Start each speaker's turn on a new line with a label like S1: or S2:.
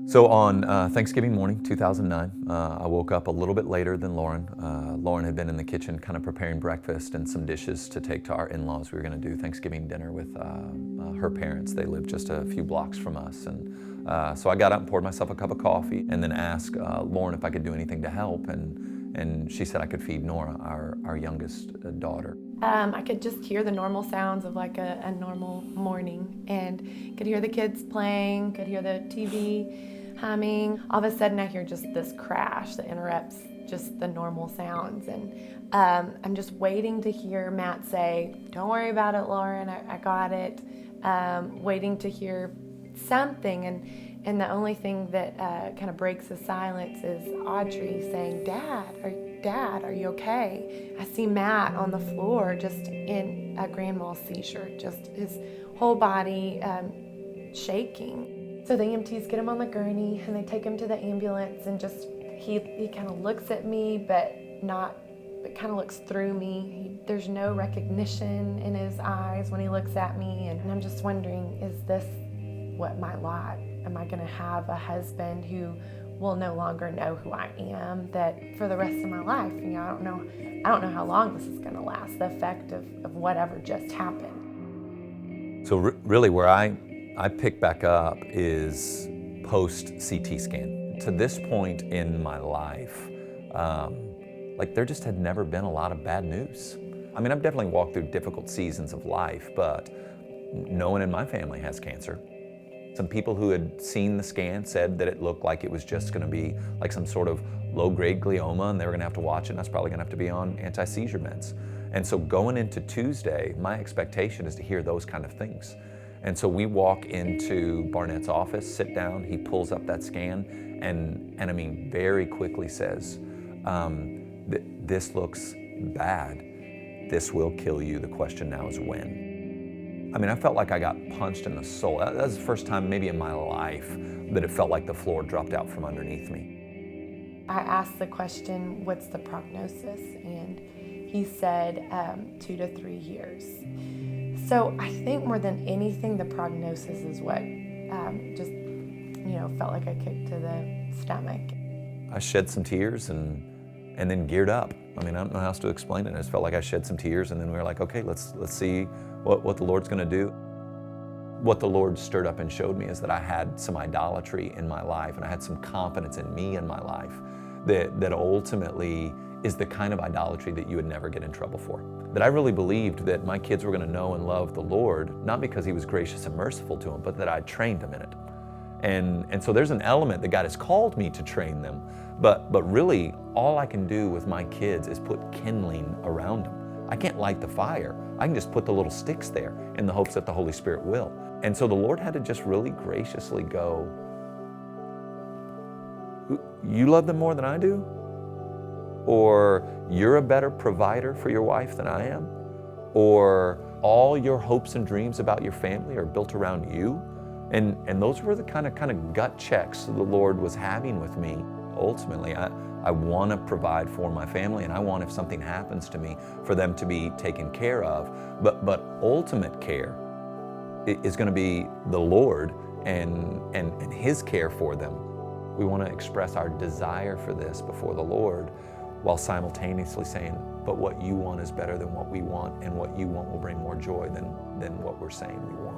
S1: So on Thanksgiving morning, 2009, I woke up a little bit later than Lauren. Lauren had been in the kitchen kind of preparing breakfast and some dishes to take to our in-laws. We were going to do Thanksgiving dinner with her parents. They lived just a few blocks from us. And so I got up and poured myself a cup of coffee and then asked Lauren if I could do anything to help. And she said I could feed Nora, our youngest daughter.
S2: I could just hear the normal sounds of like a normal morning, and could hear the kids playing, could hear the TV humming. All of a sudden I hear just this crash that interrupts just the normal sounds, and I'm just waiting to hear Matt say, "Don't worry about it, Lauren, I got it." Waiting to hear something, and the only thing that kind of breaks the silence is Audrey saying, Dad, are you okay? I see Matt on the floor just in a grand mal seizure, just his whole body shaking. So the EMTs get him on the gurney and they take him to the ambulance, and just he kind of looks at me, but kind of looks through me. There's no recognition in his eyes when he looks at me, and I'm just wondering, is this what my lot? Am I gonna have a husband who will no longer know who I am, that for the rest of my life? I don't know how long this is gonna last, the effect of whatever just happened.
S1: So really where I pick back up is post-CT scan. To this point in my life, there just had never been a lot of bad news. I mean, I've definitely walked through difficult seasons of life, but no one in my family has cancer. Some people who had seen the scan said that it looked like it was just gonna be like some sort of low-grade glioma, and they were gonna have to watch it, and I was probably gonna have to be on anti-seizure meds. And so going into Tuesday, my expectation is to hear those kind of things. And so we walk into Barnett's office, sit down, he pulls up that scan, and I mean, very quickly says, this looks bad. This will kill you. The question now is when. I mean, I felt like I got punched in the soul. That was the first time maybe in my life that it felt like the floor dropped out from underneath me.
S2: I asked the question, what's the prognosis? And he said 2 to 3 years. So I think more than anything, the prognosis is what just felt like a kick to the stomach.
S1: I shed some tears and then geared up. I mean, I don't know how else to explain it. I just felt like I shed some tears, and then we were like, okay, let's see what the Lord's gonna do. What the Lord stirred up and showed me is that I had some idolatry in my life, and I had some confidence in me in my life that ultimately is the kind of idolatry that you would never get in trouble for. That I really believed that my kids were gonna know and love the Lord, not because He was gracious and merciful to them, but that I trained them in it. And so there's an element that God has called me to train them, but really all I can do with my kids is put kindling around them. I can't light the fire. I can just put the little sticks there in the hopes that the Holy Spirit will. And so the Lord had to just really graciously go, you love them more than I do? Or you're a better provider for your wife than I am? Or all your hopes and dreams about your family are built around you? And those were the kind of gut checks the Lord was having with me. Ultimately, I want to provide for my family, and I want, if something happens to me, for them to be taken care of. But ultimate care is going to be the Lord and His care for them. We want to express our desire for this before the Lord, while simultaneously saying, but what you want is better than what we want, and what you want will bring more joy than what we're saying we want.